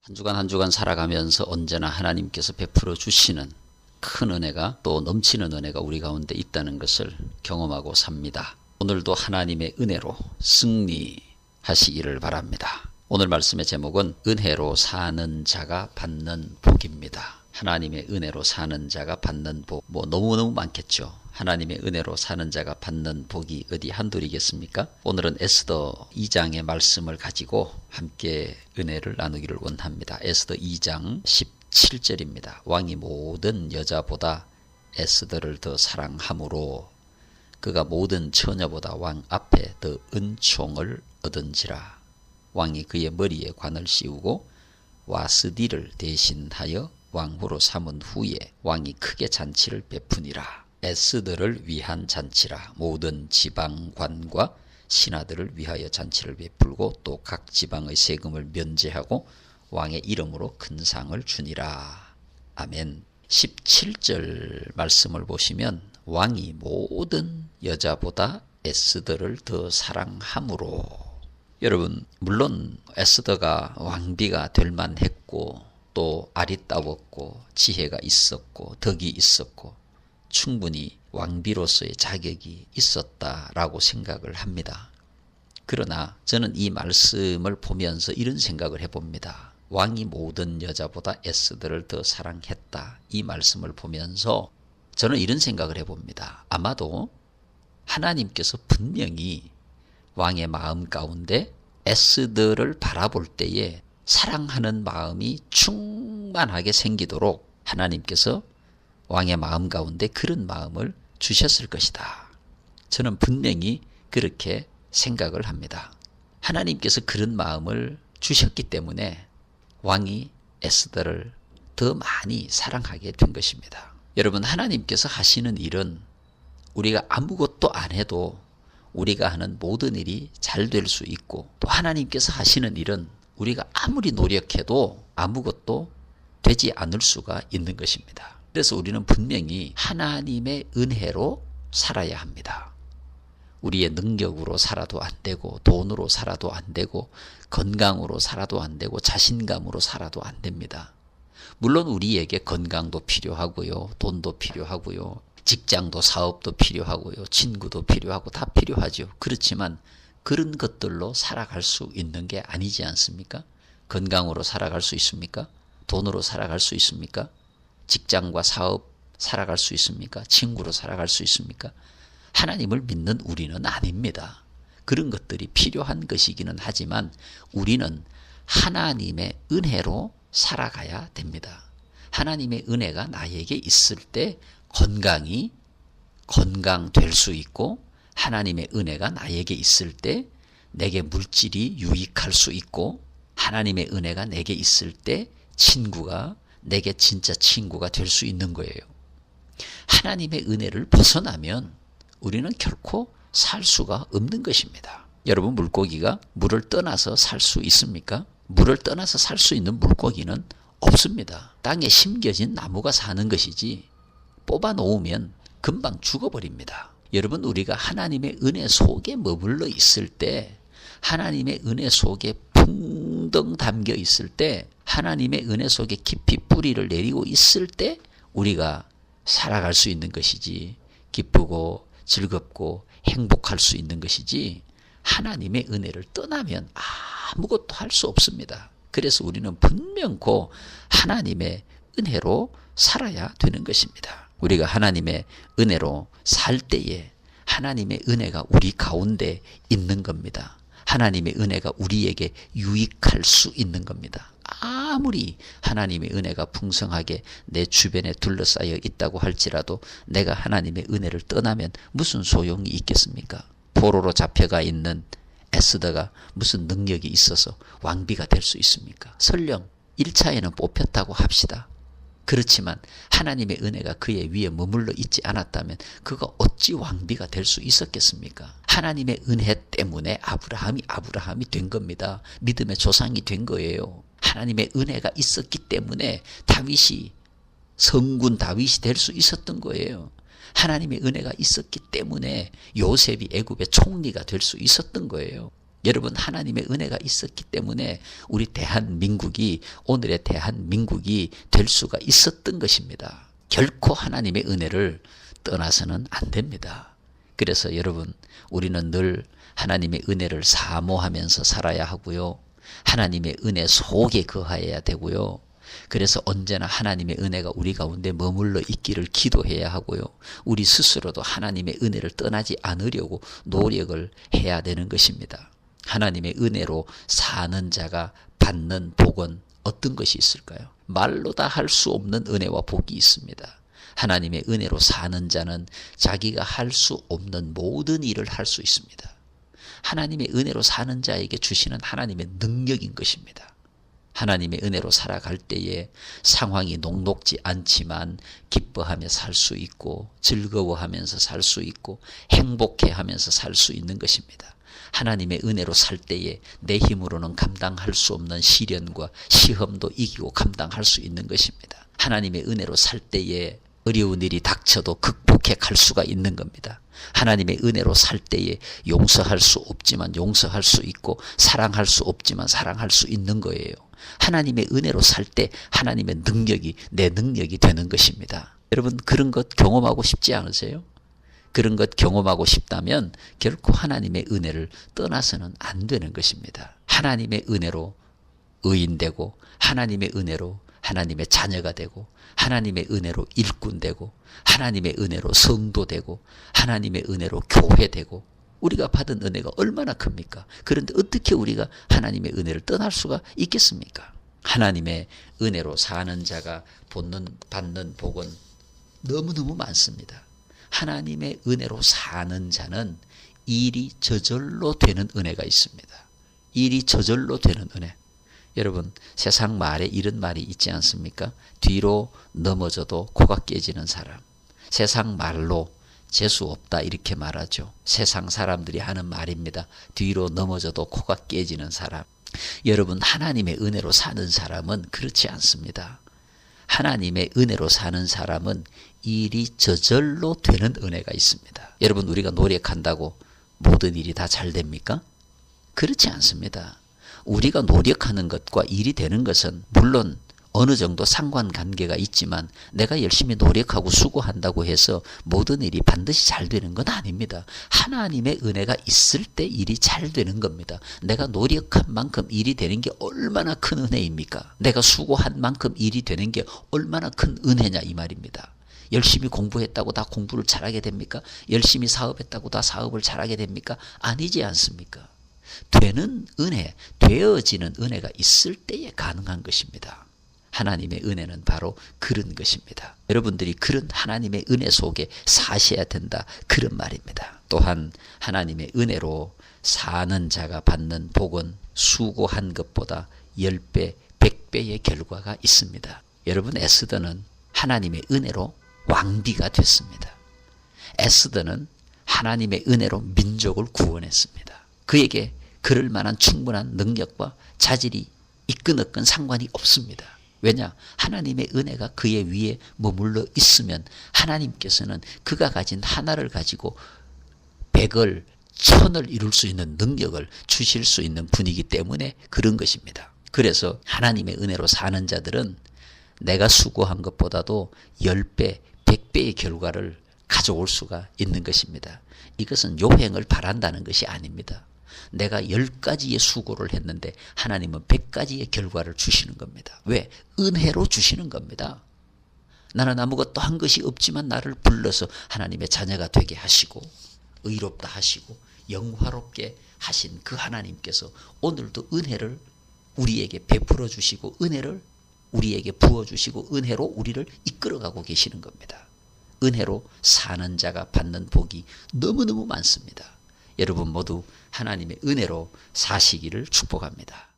한 주간 살아가면서 언제나 하나님께서 베풀어 주시는 큰 은혜가, 또 넘치는 은혜가 우리 가운데 있다는 것을 경험하고 삽니다. 오늘도 하나님의 은혜로 승리하시기를 바랍니다. 오늘 말씀의 제목은 은혜로 사는 자가 받는 복입니다. 하나님의 은혜로 사는 자가 받는 복, 너무너무 많겠죠. 하나님의 은혜로 사는 자가 받는 복이 어디 한둘이겠습니까? 오늘은 에스더 2장의 말씀을 가지고 함께 은혜를 나누기를 원합니다. 에스더 2장 17절입니다. 왕이 모든 여자보다 에스더를 더 사랑함으로 그가 모든 처녀보다 왕 앞에 더 은총을 얻은지라. 왕이 그의 머리에 관을 씌우고 와스디를 대신하여 왕후로 삼은 후에 왕이 크게 잔치를 베푸니라. 에스더를 위한 잔치라. 모든 지방관과 신하들을 위하여 잔치를 베풀고 또 각 지방의 세금을 면제하고 왕의 이름으로 큰 상을 주니라. 아멘. 17절 말씀을 보시면 왕이 모든 여자보다 에스더를 더 사랑함으로. 여러분, 물론 에스더가 왕비가 될 만했고 또 아리따웠고 지혜가 있었고 덕이 있었고 충분히 왕비로서의 자격이 있었다라고 생각을 합니다. 그러나 저는 이 말씀을 보면서 이런 생각을 해봅니다. 왕이 모든 여자보다 에스더를 더 사랑했다. 이 말씀을 보면서 저는 이런 생각을 해봅니다. 아마도 하나님께서 분명히 왕의 마음 가운데 에스더를 바라볼 때에 사랑하는 마음이 충만하게 생기도록 하나님께서 왕의 마음 가운데 그런 마음을 주셨을 것이다. 저는 분명히 그렇게 생각을 합니다. 하나님께서 그런 마음을 주셨기 때문에 왕이 에스더를 더 많이 사랑하게 된 것입니다. 여러분, 하나님께서 하시는 일은 우리가 아무것도 안 해도 우리가 하는 모든 일이 잘 될 수 있고, 또 하나님께서 하시는 일은 우리가 아무리 노력해도 아무것도 되지 않을 수가 있는 것입니다. 그래서 우리는 분명히 하나님의 은혜로 살아야 합니다. 우리의 능력으로 살아도 안 되고, 돈으로 살아도 안 되고, 건강으로 살아도 안 되고, 자신감으로 살아도 안 됩니다. 물론 우리에게 건강도 필요하고요, 돈도 필요하고요, 직장도 사업도 필요하고요, 친구도 필요하고 다 필요하죠. 그렇지만 그런 것들로 살아갈 수 있는 게 아니지 않습니까? 건강으로 살아갈 수 있습니까? 돈으로 살아갈 수 있습니까? 직장과 사업 살아갈 수 있습니까? 친구로 살아갈 수 있습니까? 하나님을 믿는 우리는 아닙니다. 그런 것들이 필요한 것이기는 하지만 우리는 하나님의 은혜로 살아가야 됩니다. 하나님의 은혜가 나에게 있을 때 건강될 수 있고, 하나님의 은혜가 나에게 있을 때 내게 물질이 유익할 수 있고, 하나님의 은혜가 내게 있을 때 친구가 내게 진짜 친구가 될 수 있는 거예요. 하나님의 은혜를 벗어나면 우리는 결코 살 수가 없는 것입니다. 여러분, 물고기가 물을 떠나서 살 수 있습니까? 물을 떠나서 살 수 있는 물고기는 없습니다. 땅에 심겨진 나무가 사는 것이지 뽑아 놓으면 금방 죽어버립니다. 여러분, 우리가 하나님의 은혜 속에 머물러 있을 때, 하나님의 은혜 속에 풍덩 담겨 있을 때, 하나님의 은혜 속에 깊이 뿌리를 내리고 있을 때 우리가 살아갈 수 있는 것이지, 기쁘고 즐겁고 행복할 수 있는 것이지, 하나님의 은혜를 떠나면 아무것도 할 수 없습니다. 그래서 우리는 분명코 하나님의 은혜로 살아야 되는 것입니다. 우리가 하나님의 은혜로 살 때에 하나님의 은혜가 우리 가운데 있는 겁니다. 하나님의 은혜가 우리에게 유익할 수 있는 겁니다. 아무리 하나님의 은혜가 풍성하게 내 주변에 둘러싸여 있다고 할지라도 내가 하나님의 은혜를 떠나면 무슨 소용이 있겠습니까? 포로로 잡혀가 있는 에스더가 무슨 능력이 있어서 왕비가 될 수 있습니까? 설령 1차에는 뽑혔다고 합시다. 그렇지만 하나님의 은혜가 그의 위에 머물러 있지 않았다면 그가 어찌 왕비가 될 수 있었겠습니까? 하나님의 은혜 때문에 아브라함이 된 겁니다. 믿음의 조상이 된 거예요. 하나님의 은혜가 있었기 때문에 성군 다윗이 될 수 있었던 거예요. 하나님의 은혜가 있었기 때문에 요셉이 애굽의 총리가 될 수 있었던 거예요. 여러분, 하나님의 은혜가 있었기 때문에 우리 대한민국이 오늘의 대한민국이 될 수가 있었던 것입니다. 결코 하나님의 은혜를 떠나서는 안 됩니다. 그래서 여러분, 우리는 늘 하나님의 은혜를 사모하면서 살아야 하고요. 하나님의 은혜 속에 거하여야 되고요. 그래서 언제나 하나님의 은혜가 우리 가운데 머물러 있기를 기도해야 하고요. 우리 스스로도 하나님의 은혜를 떠나지 않으려고 노력을 해야 되는 것입니다. 하나님의 은혜로 사는 자가 받는 복은 어떤 것이 있을까요? 말로 다 할 수 없는 은혜와 복이 있습니다. 하나님의 은혜로 사는 자는 자기가 할 수 없는 모든 일을 할 수 있습니다. 하나님의 은혜로 사는 자에게 주시는 하나님의 능력인 것입니다. 하나님의 은혜로 살아갈 때에 상황이 녹록지 않지만 기뻐하며 살 수 있고 즐거워하면서 살 수 있고 행복해하면서 살 수 있는 것입니다. 하나님의 은혜로 살 때에 내 힘으로는 감당할 수 없는 시련과 시험도 이기고 감당할 수 있는 것입니다. 하나님의 은혜로 살 때에 어려운 일이 닥쳐도 극복해 갈 수가 있는 겁니다. 하나님의 은혜로 살 때에 용서할 수 없지만 용서할 수 있고 사랑할 수 없지만 사랑할 수 있는 거예요. 하나님의 은혜로 살 때 하나님의 능력이 내 능력이 되는 것입니다. 여러분, 그런 것 경험하고 싶지 않으세요? 그런 것 경험하고 싶다면 결코 하나님의 은혜를 떠나서는 안 되는 것입니다. 하나님의 은혜로 의인되고 하나님의 은혜로 하나님의 자녀가 되고 하나님의 은혜로 일꾼 되고 하나님의 은혜로 성도 되고 하나님의 은혜로 교회 되고 우리가 받은 은혜가 얼마나 큽니까? 그런데 어떻게 우리가 하나님의 은혜를 떠날 수가 있겠습니까? 하나님의 은혜로 사는 자가 받는 복은 너무너무 많습니다. 하나님의 은혜로 사는 자는 일이 저절로 되는 은혜가 있습니다. 일이 저절로 되는 은혜. 여러분, 세상 말에 이런 말이 있지 않습니까? 뒤로 넘어져도 코가 깨지는 사람. 세상 말로 재수 없다 이렇게 말하죠. 세상 사람들이 하는 말입니다. 뒤로 넘어져도 코가 깨지는 사람. 여러분, 하나님의 은혜로 사는 사람은 그렇지 않습니다. 하나님의 은혜로 사는 사람은 일이 저절로 되는 은혜가 있습니다. 여러분, 우리가 노력한다고 모든 일이 다 잘 됩니까? 그렇지 않습니다. 우리가 노력하는 것과 일이 되는 것은 물론 어느 정도 상관관계가 있지만 내가 열심히 노력하고 수고한다고 해서 모든 일이 반드시 잘 되는 건 아닙니다. 하나님의 은혜가 있을 때 일이 잘 되는 겁니다. 내가 노력한 만큼 일이 되는 게 얼마나 큰 은혜입니까? 내가 수고한 만큼 일이 되는 게 얼마나 큰 은혜냐 이 말입니다. 열심히 공부했다고 다 공부를 잘하게 됩니까? 열심히 사업했다고 다 사업을 잘하게 됩니까? 아니지 않습니까? 되는 은혜, 되어지는 은혜가 있을 때에 가능한 것입니다. 하나님의 은혜는 바로 그런 것입니다. 여러분들이 그런 하나님의 은혜 속에 사셔야 된다, 그런 말입니다. 또한 하나님의 은혜로 사는 자가 받는 복은 수고한 것보다 10배, 100배의 결과가 있습니다. 여러분, 에스더는 하나님의 은혜로 왕비가 됐습니다. 에스더는 하나님의 은혜로 민족을 구원했습니다. 그에게 그럴 만한 충분한 능력과 자질이 있건 없건 상관이 없습니다. 왜냐? 하나님의 은혜가 그의 위에 머물러 있으면 하나님께서는 그가 가진 하나를 가지고 100을 1000을 이룰 수 있는 능력을 주실 수 있는 분이기 때문에 그런 것입니다. 그래서 하나님의 은혜로 사는 자들은 내가 수고한 것보다도 10배, 100배의 결과를 가져올 수가 있는 것입니다. 이것은 요행을 바란다는 것이 아닙니다. 내가 10가지의 수고를 했는데 하나님은 100가지의 결과를 주시는 겁니다. 왜? 은혜로 주시는 겁니다. 나는 아무것도 한 것이 없지만 나를 불러서 하나님의 자녀가 되게 하시고 의롭다 하시고 영화롭게 하신 그 하나님께서 오늘도 은혜를 우리에게 베풀어 주시고 은혜를 우리에게 부어주시고 은혜로 우리를 이끌어가고 계시는 겁니다. 은혜로 사는 자가 받는 복이 너무너무 많습니다. 여러분 모두 하나님의 은혜로 사시기를 축복합니다.